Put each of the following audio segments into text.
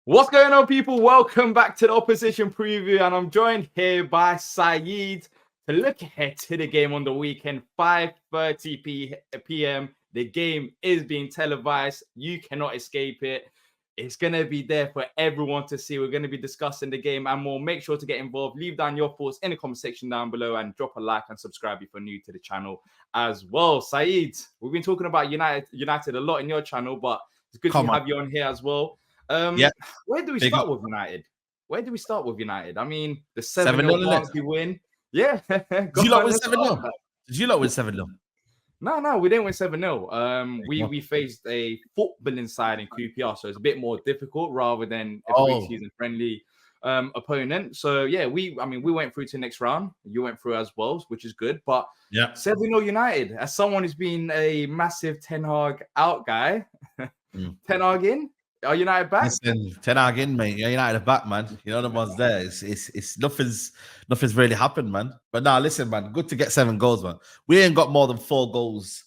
What's going on, people? Welcome back to the opposition preview, and I'm joined here by Saeed to look ahead to the game on the weekend, 5:30 p.m. The game is being televised. You cannot escape it. It's going to be there for everyone to see. We're going to be discussing the game and more. Make sure to get involved. Leave down your thoughts in the comment section down below and drop a like and subscribe if you're new to the channel as well. Saeed, we've been talking about United a lot in your channel, but it's good to have you on here as well. Yeah. Where do we start with United? Where do we start with United? I mean, the 7-0 Barnsley win. Yeah. Did you lot win 7-0? Did you lot win 7-0? No, we didn't win 7-0. We faced a footballing side in QPR, so it's a bit more difficult rather than a pre-season friendly opponent. So yeah, we went through to the next round. You went through as well, which is good. But yeah, 7-0 United. As someone who's been a massive Ten Hag out guy, Ten Hag in. Are United back? Listen, Ten Hag in, mate. Yeah, United are back, man. You know the ones there. It's nothing's really happened, man. But now, listen, man. Good to get 7 goals, man. We ain't got more than 4 goals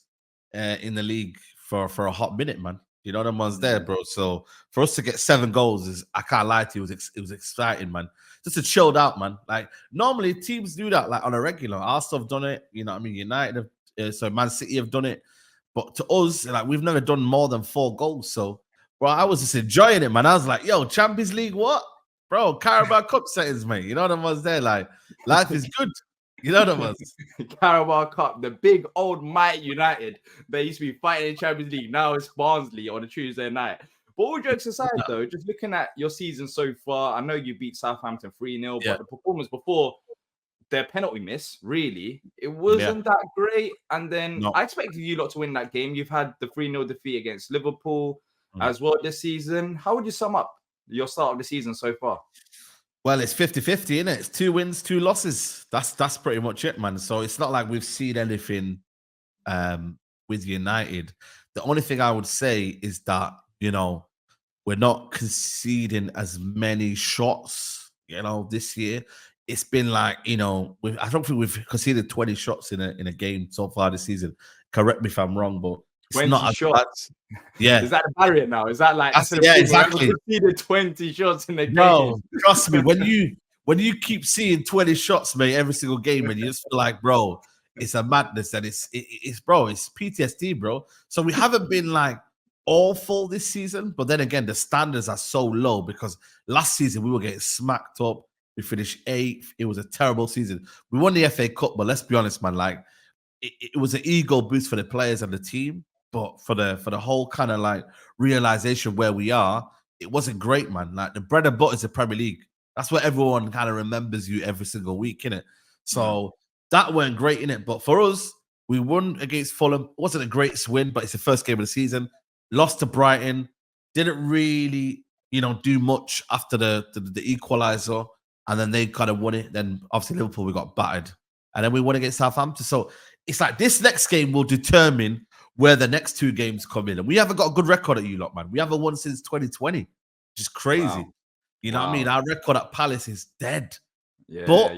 in the league for a hot minute, man. You know the ones there, bro. So for us to get 7 goals is, I can't lie to you, it was exciting, man. Just a chilled out, man. Like normally teams do that like on a regular. Arsenal have done it. You know what I mean? United, so Man City have done it. But to us, like we've never done more than 4 goals. So. Bro, I was just enjoying it, man. I was like, yo, Champions League, what? Bro, Carabao Cup settings, mate. You know the ones there, like, life is good. You know the ones. Carabao Cup, the big old mighty United. They used to be fighting in Champions League. Now it's Barnsley on a Tuesday night. But all jokes aside, though, just looking at your season so far, I know you beat Southampton 3-0, but the performance before their penalty miss, really, it wasn't that great. And then I expected you lot to win that game. You've had the 3-0 defeat against Liverpool as well this season. How would you sum up your start of the season so far? Well, it's 50-50, isn't it? It's 2 wins, 2 losses. That's pretty much it, man. So it's not like we've seen anything with United. The only thing I would say is that, you know, we're not conceding as many shots, you know, this year. It's been like, you know, I don't think we've conceded 20 shots in a game so far this season. Correct me if I'm wrong, but 20 shots. Yeah. Is that a barrier now? Is that like exactly 20 shots in the game? No, trust me, when you keep seeing 20 shots, mate, every single game, and you just feel like, bro, it's a madness, and it's PTSD, bro. So we haven't been like awful this season, but then again, the standards are so low because last season we were getting smacked up. We finished 8th. It was a terrible season. We won the FA Cup, but let's be honest, man, like it was an ego boost for the players and the team. But for the whole kind of like realization where we are, it wasn't great, man. Like the bread and butter is the Premier League. That's what everyone kind of remembers you every single week, innit? So that weren't great, innit? But for us, we won against Fulham. It wasn't a great win, but it's the first game of the season. Lost to Brighton. Didn't really, you know, do much after the equalizer. And then they kind of won it. Then obviously Liverpool, we got battered. And then we won against Southampton. So it's like this next game will determine where the next 2 games come in. And we haven't got a good record at you lot, man. We haven't won since 2020, which is crazy. Wow. You know what I mean? Our record at Palace is dead. Yeah, but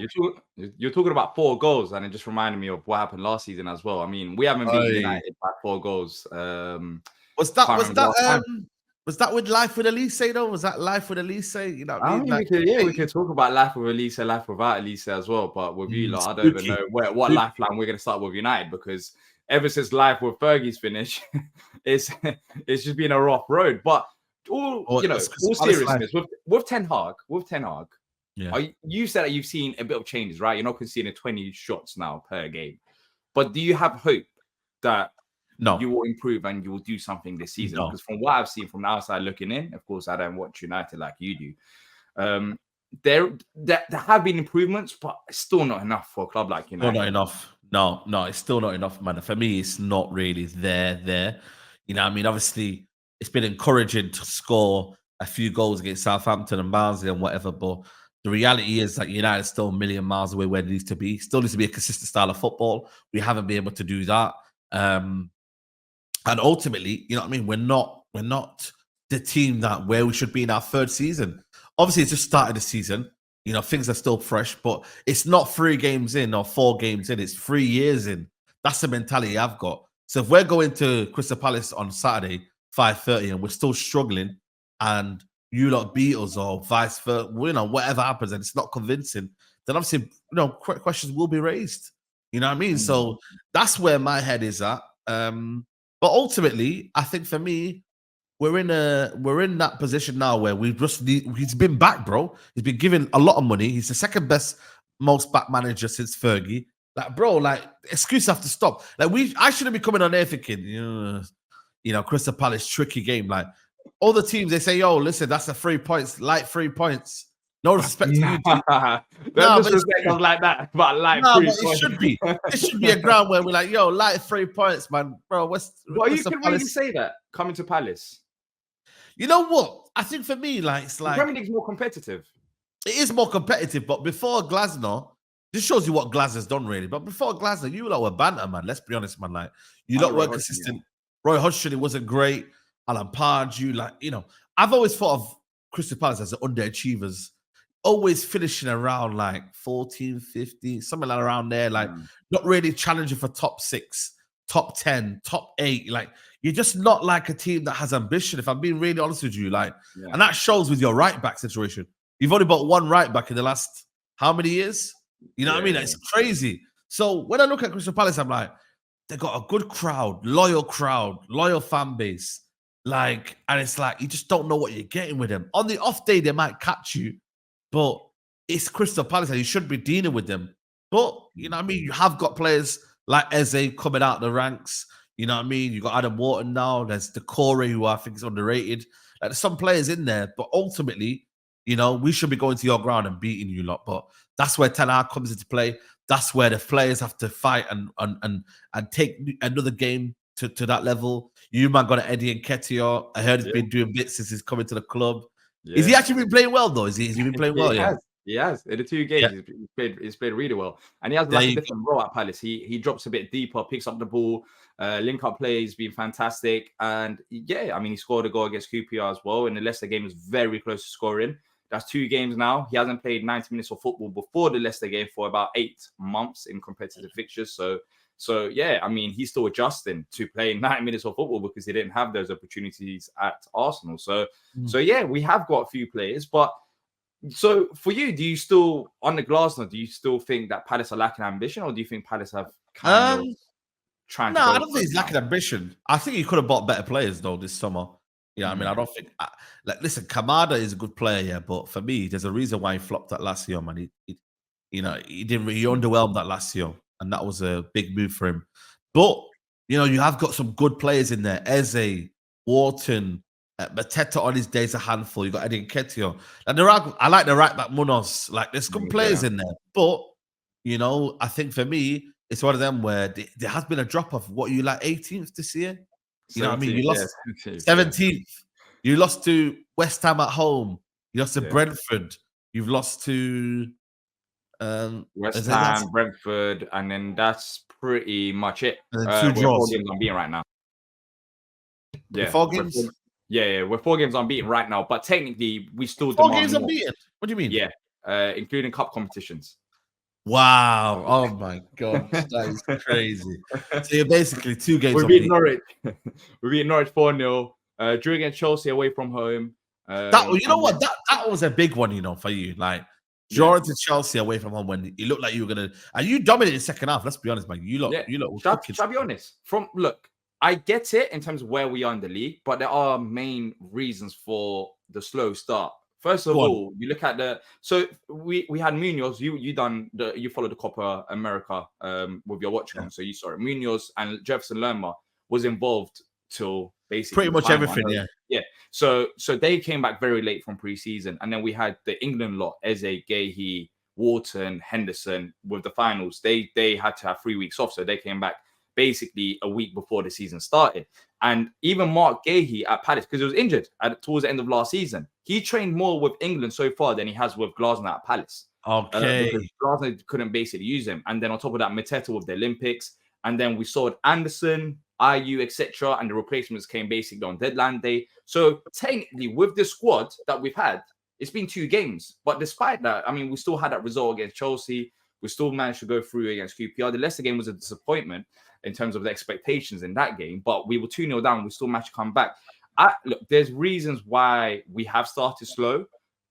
you're talking about 4 goals, and it just reminded me of what happened last season as well. I mean, we haven't beaten United by 4 goals. Was that with Life with Elise, though? Was that Life with Elise? You know what I mean? We could talk about Life with Elise, Life without Elise as well. But with you lot, I don't even know what lifeline we're going to start with United, because ever since Life with Fergie's finish, it's just been a rough road. But all seriousness, with Ten Hag, you said that you've seen a bit of changes, right? You're not conceding 20 shots now per game. But do you have hope that you will improve and you will do something this season? Because from what I've seen from the outside looking in, of course, I don't watch United like you do. There have been improvements, but it's still not enough for a club like United. Still not enough. No, it's still not enough, man. For me, it's not really there. You know what I mean? Obviously, it's been encouraging to score a few goals against Southampton and Barnsley and whatever, but the reality is that United is still a million miles away where it needs to be. Still needs to be a consistent style of football. We haven't been able to do that. And ultimately, you know what I mean? We're not the team that where we should be in our 3rd season. Obviously, it's just started the season. You know, things are still fresh, but it's not 3 games in or 4 games in. It's 3 years in. That's the mentality I've got. So if we're going to Crystal Palace on Saturday, 5:30, and we're still struggling, and you lot beat us or vice versa, whatever happens, and it's not convincing, then obviously, questions will be raised. You know what I mean? So that's where my head is at. But ultimately, I think for me, we're in that position now where he's been back, bro. He's been given a lot of money. He's the second best, most back manager since Fergie. Like, bro, like excuses have to stop. Like I shouldn't be coming on air thinking, Crystal Palace tricky game. Like all the teams, they say, yo, listen, that's a 3 points, light 3 points. No respect to you. Don't disrespect us like that. But like, but it should be. It should be a ground where we're like, yo, light 3 points, man, bro. Well, you can really say that coming to Palace. You know what? I think for me, it's like the Premier League's more competitive. It is more competitive, but before Glasner, this shows you what Glasner's done, really. But before Glasner, you lot were banter, man. Let's be honest, man. Like you lot weren't consistent. Yeah. Roy Hodgson, it wasn't great. Alan Pardew, I've always thought of Crystal Palace as the underachievers, always finishing around like 14, 15, something like around there, like not really challenging for top 6, top 10, top 8. Like you're just not like a team that has ambition. If I'm being really honest with you, and that shows with your right back situation. You've only bought one right back in the last how many years? You know what I mean? It's crazy. So when I look at Crystal Palace, I'm like, they got a good crowd, loyal fan base. And it's like you just don't know what you're getting with them. On the off day, they might catch you, but it's Crystal Palace and you should be dealing with them. But you know what I mean? You have got players like Eze coming out the ranks. You know what I mean? You got Adam Wharton now. There's Decore, who I think is underrated. There's some players in there, but ultimately, we should be going to your ground and beating you lot. But that's where Ten Hag comes into play. That's where the players have to fight and take another game to that level. You man got Eddie Nketiah. I heard he's been doing bits since he's coming to the club. Yeah. Is he actually been playing well though? Has he been playing well? Yeah. He has. In the 2 games, he's played really well. And he has a different role at Palace. He drops a bit deeper, picks up the ball, link up plays, been fantastic. And he scored a goal against QPR as well. And the Leicester game was very close to scoring. That's 2 games now. He hasn't played 90 minutes of football before the Leicester game for about 8 months in competitive fixtures. So he's still adjusting to playing 90 minutes of football because he didn't have those opportunities at Arsenal. So we have got a few players. But so for you, do you still, on the Glasner, do you still think that Palace are lacking ambition, or do you think Palace have kind of trying to? No, I don't think he's lacking ambition. I think he could have bought better players though this summer. Yeah, I mean, I don't think. Listen, Kamada is a good player, but for me, there's a reason why he flopped that last year, man. He underwhelmed that last year, and that was a big move for him. But you have got some good players in there. Eze, Wharton, Mateta on his days a handful. You got Eddie Nketiah. And I like the right back Munoz. Like there's good players in there, but I think for me, it's one of them where there has been a drop off. What you like 18th this year? You know what I mean? You lost 17th. You lost to West Ham at home. You lost to Brentford. You've lost to West Ham, Brentford, and then that's pretty much it. And then 2 draws. 4 games unbeaten right now. Yeah, 4 games. We're 4 games unbeaten right now. But technically, we still 4 games unbeaten. What do you mean? Yeah, including cup competitions. Wow! Oh my god, that is crazy. So you're basically 2 games. We beat Norwich. We beat Norwich 4-0. Drew against Chelsea away from home. That was a big one, for you. Like drawing to Chelsea away from home when it looked like you were gonna, and you dominated second half. Let's be honest, man. You lot. Shall I be honest? I get it in terms of where we are in the league, but there are main reasons for the slow start. First of all, you look at we had Munoz. You followed the Copa America with your watch on, so you saw it. Munoz and Jefferson Lerma was involved till basically pretty much everything. Yeah. So they came back very late from preseason, and then we had the England lot: Eze, Gahey, Wharton, Henderson. With the finals, they had to have 3 weeks off, so they came back basically a week before the season started. And even Mark Gahey at Palace, because he was injured towards the end of last season, he trained more with England so far than he has with Glasner at Palace. Okay. Because Glasner couldn't basically use him. And then on top of that, Mateta with the Olympics. And then we saw Anderson, IU, etc. And the replacements came basically on deadline day. So technically, with the squad that we've had, it's been 2 games. But despite that, we still had that result against Chelsea. We still managed to go through against QPR. The Leicester game was a disappointment in terms of the expectations in that game, but we were 2-0 down. We still managed to come back. look, there's reasons why we have started slow,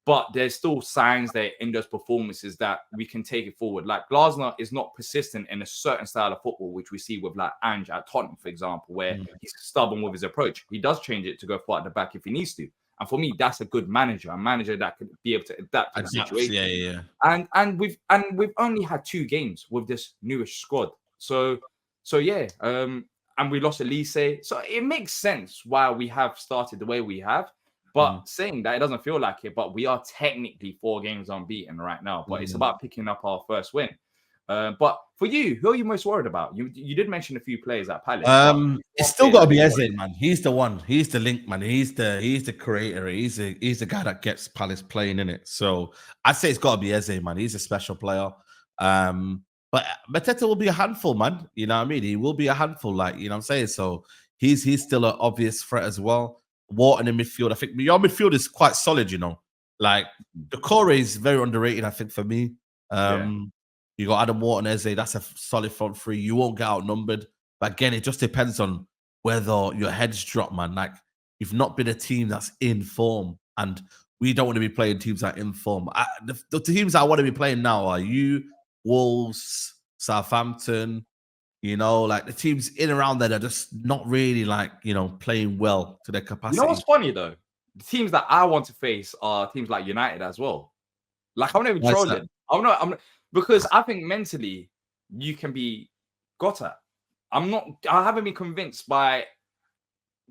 but there's still signs that in those performances that we can take it forward. Like Glasner is not persistent in a certain style of football, which we see with like Ange at Tottenham, for example, where he's stubborn with his approach. He does change it to go far at the back if he needs to. And for me, that's a good manager, a manager that could be able to adapt to the situation. Yeah. And we've only had 2 games with this newish squad. So yeah. And we lost Elise. So it makes sense why we have started the way we have. But saying that, it doesn't feel like it. But we are technically 4 games unbeaten right now. But it's about picking up our first win. But for you, who are you most worried about? You did mention a few players at Palace. It's still got to be Eze, man. He's the one. He's the link, man. He's the creator. He's the guy that gets Palace playing in it. So I'd say it's got to be Eze, man. He's a special player. But Mateta will be a handful, man. You know what I mean? He will be a handful, like, you know what I'm saying? So he's still an obvious threat as well. Wharton in midfield. I think your midfield is quite solid, you know. Like the core is very underrated, I think, for me. You got Adam Wharton, Eze, that's a solid front three. You won't get outnumbered. But again, it just depends on whether your heads drop, man. Like, you've not been a team that's in form, and we don't want to be playing teams that are in form. The teams I want to be playing now are you, Wolves, Southampton, you know, like the teams in around there, they're just not really like, you know, playing well to their capacity. You know what's funny though? The teams that I want to face are teams like United as well. Like, I'm not even trolling. I'm not because I think mentally you can be got at. I haven't been convinced by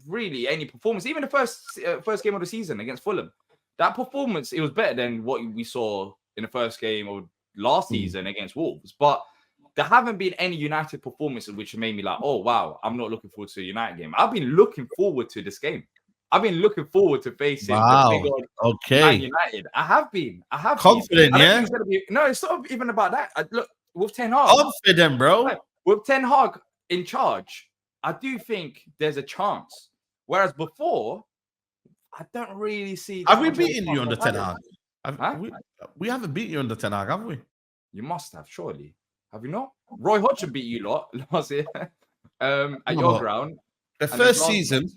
really any performance. Even the first game of the season against Fulham, that performance, it was better than what we saw in the first game of last season against Wolves. But there haven't been any United performances which made me like, oh wow, I'm not looking forward to a United game. I've been looking forward to this game. I've been looking forward to facing the big old Man United. I have been confident. Yeah. No, it's not even about that. Look, with Ten Hag, confident, bro. With Ten Hag in charge, I do think there's a chance. Whereas before, I don't really see. Have we beaten you under Ten Hag? We haven't beaten you under Ten Hag, have we? You must have, surely. Have you not? Roy Hodgson beat you lot last year at your ground. The first season.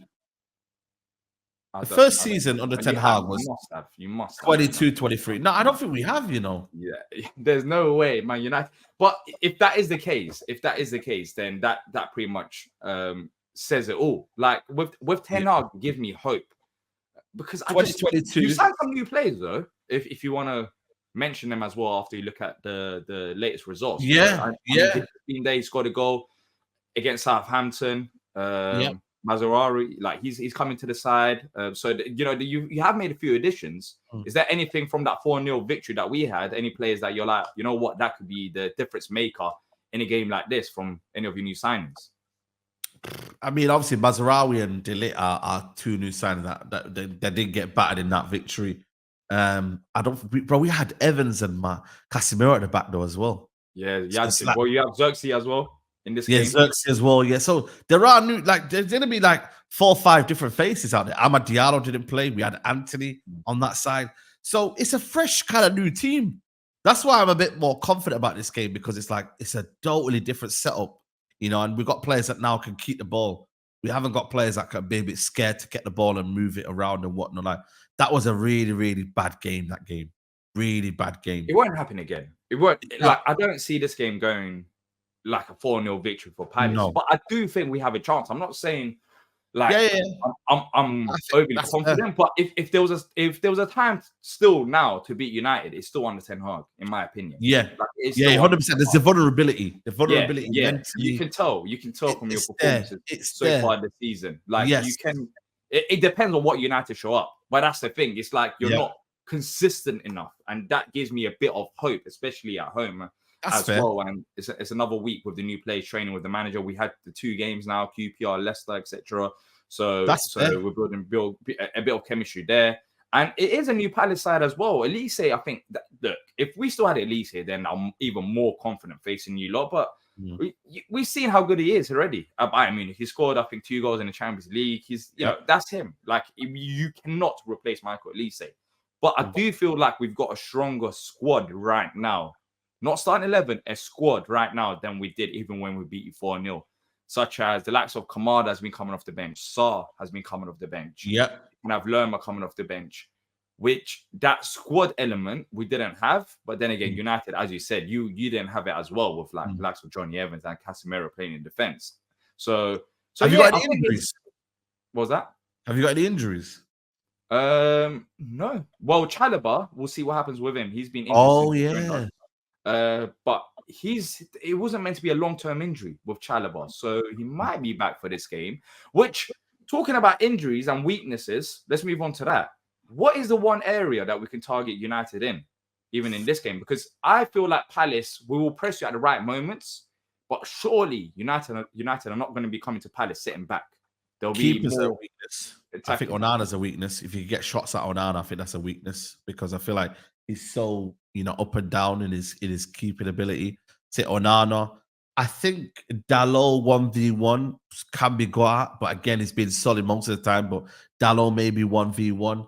The first season under Ten Hag was you must have 22, 23. No, I don't think we have, you know. Yeah, there's no way, Man United. But if that is the case, then that pretty much says it all. Like with Ten Hag, give me hope. Because I just 2022. You signed some new players though. If you want to mention them as well after you look at the latest results. Yeah. 15 days scored a goal against Southampton. Mazarari, like he's coming to the side. You have made a few additions. Is there anything from that 4-0 victory that we had? Any players that you're like, you know what, that could be the difference maker in a game like this from any of your new signings? I mean, obviously Mazarawi and Delit are 2 new signings that didn't get battered in that victory. We had Evans and Casemiro at the back though as well. Yeah, you have Xerxes as well. In this game. Xerxes as well. Yeah, so there are new, like, there's going to be like 4 or 5 different faces out there. Amad Diallo didn't play. We had Anthony on that side. So it's a fresh kind of new team. That's why I'm a bit more confident about this game, because it's like, it's a totally different setup, you know, and we've got players that now can keep the ball. We haven't got players that can be a bit scared to get the ball and move it around and whatnot. Like, that was a really, really bad game, that game. Really bad game. It won't happen again. It won't. Like, I don't see this game going like a 4-0 victory for Palace. No. But I do think we have a chance. I'm not saying like I'm overly confident, but if there was a time still now to beat United, it's still under Ten Hag, in my opinion. Yeah. Like, 100%. There's the vulnerability. Yeah. You can tell from your performances so far this season. Like you can it depends on what United show up. But that's the thing. It's like you're not consistent enough. And that gives me a bit of hope, especially at home. That's fair. Well, and it's another week with the new players training with the manager. We had the 2 games now, QPR, Leicester, etc. So we're building a bit of chemistry there, and it is a new Palace side as well. Elise, I think that, look, if we still had Elise, then I'm even more confident facing you lot. But we've seen how good he is already at Bayern Munich. He scored, I think, 2 goals in the Champions League. He's, you know, that's him. Like, you cannot replace Michael Elise. But I do feel like we've got a stronger squad right now. Not starting 11, a squad right now than we did even when we beat you 4-0. such as the likes of Kamada has been coming off the bench, Sarr has been coming off the bench. Yeah. And have Lerma coming off the bench, which that squad element we didn't have. But then again, United, as you said, you didn't have it as well with like likes of Johnny Evans and Casemiro playing in defense. So have you got any injuries? What was that? Have you got any injuries? No. Well, Chalobah, we'll see what happens with him. He's been injured. Oh yeah. But it wasn't meant to be a long-term injury with Chalobah, so he might be back for this game. Which, talking about injuries and weaknesses, let's move on to that. What is the one area that we can target United in, even in this game? Because I feel like Palace, we will press you at the right moments, but surely United are not going to be coming to Palace sitting back. There'll be more weakness. I think Onana's a weakness. If you get shots at Onana, I think that's a weakness because I feel like he's so up and down in his keeping ability. Say Onana. I think Dalot 1v1 can be got at, but again, he's been solid most of the time. But Dalot maybe 1v1.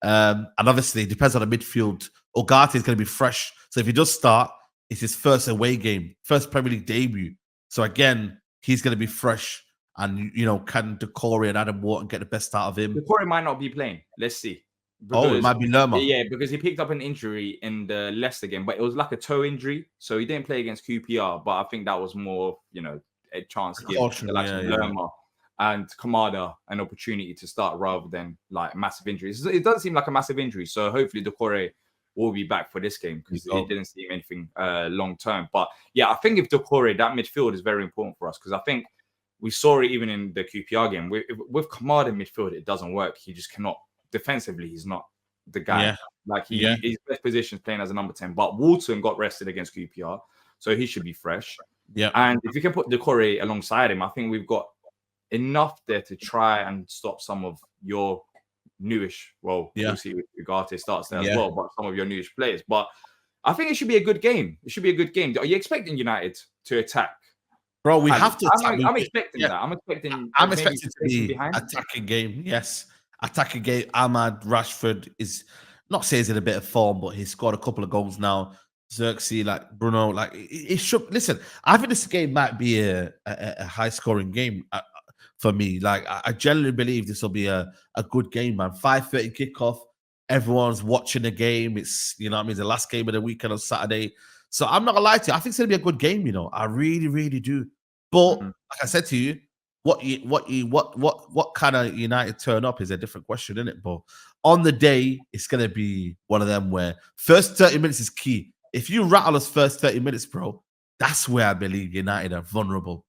And obviously, it depends on the midfield. Ugarte is going to be fresh. So if he does start, it's his first away game, first Premier League debut. So again, he's going to be fresh. And, can Doucouré and Adam Wharton get the best out of him? Doucouré might not be playing. Let's see. Because, it might be Lerma. Yeah, because he picked up an injury in the Leicester game, but it was like a toe injury. So he didn't play against QPR, but I think that was more, a chance to give Lerma and Kamada an opportunity to start rather than like massive injuries. It doesn't seem like a massive injury. So hopefully Doucouré will be back for this game because it didn't seem anything long term. But yeah, I think if Doucouré, that midfield is very important for us because I think we saw it even in the QPR game. With Kamada in midfield, it doesn't work. He just cannot. Defensively, he's not the guy. Yeah. Like his best position is playing as a number 10. But Wharton got rested against QPR, so he should be fresh. Yeah. And if you can put Doucouré alongside him, I think we've got enough there to try and stop some of your newish. Well, we'll see if Ugarte starts there as well, but some of your newish players. But I think it should be a good game. It should be a good game. Are you expecting United to attack? Bro, we have to. I'm expecting that. I'm expecting it to be attacking game. Yes, attacking game. Ahmad Rashford is not saying he's in a bit of form, but he's scored a couple of goals now. Xerxes, like Bruno, like it should. Listen, I think this game might be a high scoring game for me. Like I genuinely believe this will be a good game, man. 5:30 kickoff. Everyone's watching the game. It's the last game of the weekend on Saturday. So I'm not gonna lie to you. I think it's gonna be a good game. I really, really do. But like I said to you, what kind of United turn up is a different question, isn't it? But on the day, it's gonna be one of them where first 30 minutes is key. If you rattle us first 30 minutes, bro, that's where I believe United are vulnerable.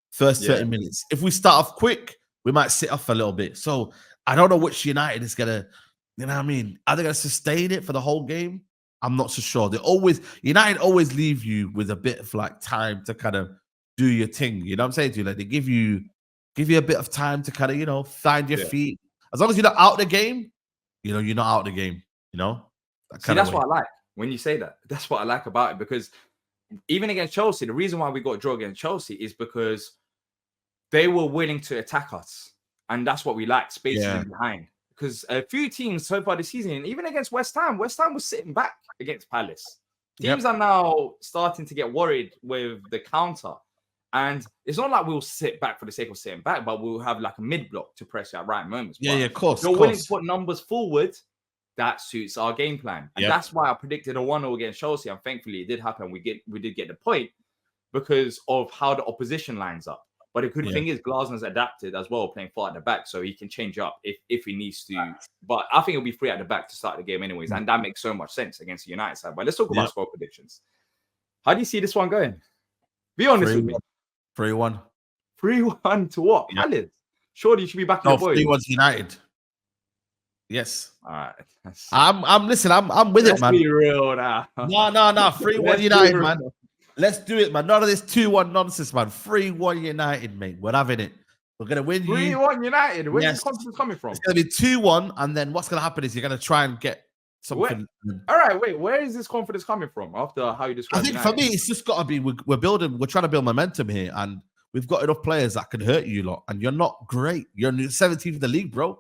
First 30 minutes. If we start off quick, we might sit off a little bit. So I don't know which United is gonna, Are they gonna sustain it for the whole game? I'm not so sure. United always leave you with a bit of like time to kind of do your thing. You know what I'm saying to you? Like they give you a bit of time to kind of, find your feet. As long as you're not out of the game, you're not out of the game. That's what I like when you say that. That's what I like about it because even against Chelsea, the reason why we got a draw against Chelsea is because they were willing to attack us. And that's what we like, spacing behind. Because a few teams so far this season, and even against West Ham was sitting back against Palace. Teams are now starting to get worried with the counter. And it's not like we'll sit back for the sake of sitting back, but we'll have like a mid-block to press at right moments. Yeah, of course. You're willing to put numbers forward, that suits our game plan. And that's why I predicted a 1-0 against Chelsea. And thankfully, it did happen. We did get the point because of how the opposition lines up. But the good thing is Glasner's adapted as well, playing far at the back, so he can change up if he needs to. But I think he'll be free at the back to start the game anyways, and that makes so much sense against the United side. But let's talk about score predictions. How do you see this one going? Be honest with me. 3-1. 3-1 to what? Palace. Surely you should be back in the boys. 3-1 to United. Yes. All right. I'm with it, man. Let's be real now. No. 3-1 United, man. Let's do it, man. None of this 2-1 nonsense, man. 3-1 United, mate. We're having it. We're going to win. 3-1 United. Where's this confidence coming from? It's going to be 2-1, and then what's going to happen is you're going to try and get something. All right, wait. Where is this confidence coming from after how you describe it? I think United? For me, it's just got to be we're trying to build momentum here, and we've got enough players that can hurt you lot, and you're not great. You're 17th in the league, bro.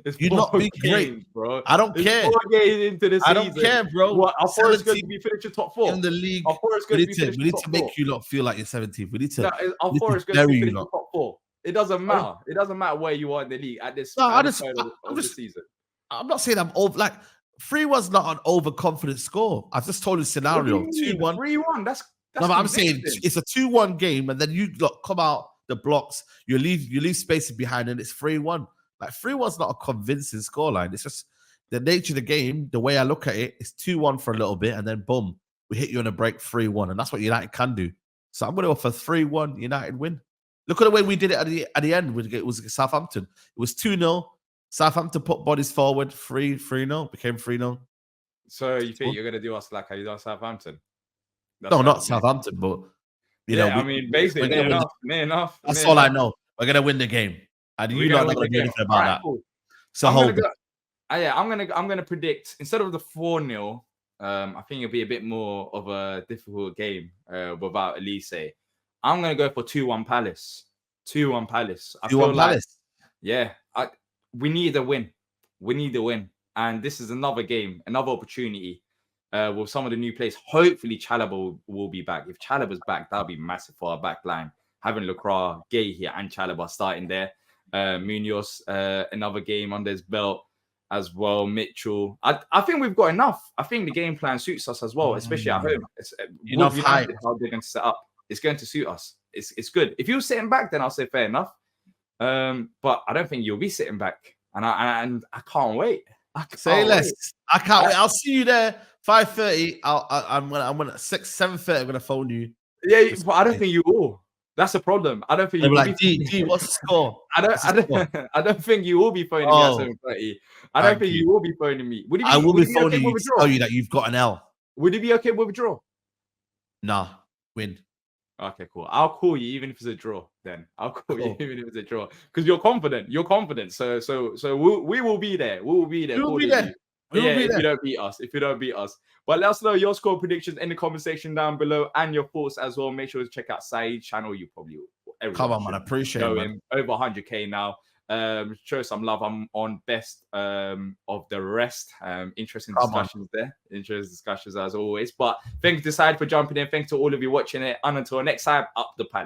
It's You 4 not being great, games, bro. I don't It's care. 4 games into the I season. don't care, bro. What? Our Forest going to 17th be finishing top 4 in the league. Our Forest We going to need be to, finishing we need top to 4. make you lot feel like you're 17th. We need to. No, our we need Forest to going to be bury you finishing lot. top 4. It doesn't matter. It doesn't matter where you are in the league at this No, point of the just. season. I'm not saying I'm over. Like 3-1's not an overconfident score. I've just told you the scenario. What do you mean? 2-1. 3-1. That's No, but I'm saying convincing. it's a 2-1 game, and then you lot come out the blocks. You leave spaces behind, and it's 3-1. Like 3-1's not a convincing scoreline. It's just the nature of the game. The way I look at it, it's 2-1 for a little bit, and then boom, we hit you on a break 3-1, and that's what United can do. So I'm going to offer 3-1 United win. Look at the way we did it at the end. It was Southampton. It was 2-0. Southampton put bodies forward. 3-0 became 3-0. So you think you're going to do us like how you done Southampton? No, not Southampton, but you know, I mean, basically, near enough. That's all I know. We're gonna win the game, and you lot are not gonna do anything about that. Cool. So I'm gonna predict instead of the 4-0. I think it'll be a bit more of a difficult game without Elise. I'm gonna go for 2-1 Palace. 2-1 Palace. 2-1 Palace. Yeah, we need a win. We need a win, and this is another game, another opportunity. With some of the new players, hopefully Chalobah will be back. If Chalobah's back, that'll be massive for our back line. Having Lacroix, Gay here, and Chalobah starting there. Munoz, another game under his belt as well. Mitchell. I think we've got enough. I think the game plan suits us as well, especially at home. Enough height. How they're going to set up. It's going to suit us. It's good. If you're sitting back, then I'll say fair enough. But I don't think you'll be sitting back. And I can't wait. Say less. I can't wait. I'll see you there. 5:30. I'm gonna 7:30. I'm gonna phone you. Yeah, but I don't think you will. That's a problem. I don't think you will. Like, D, what's the score? I don't think you will be phoning me at 7:30. I don't think you will be phoning me. I will be phoning you to tell you that you've got an L. Would it be okay with a draw? Nah, win. Okay, cool. I'll call you even if it's a draw. Then I'll call you even if it's a draw because you're confident. You're confident. So we will be there. We will be there. We will be there. If you don't beat us. But let us know your score predictions in the comment section down below and your thoughts as well. Make sure to check out Saeed's channel. You probably will. Come on, man. I appreciate it, man. Over 100k now. Show some love. I'm on best of the rest. Interesting discussions there. Interesting discussions as always. But thanks to Saeed for jumping in. Thanks to all of you watching it. And until next time, up the Palace.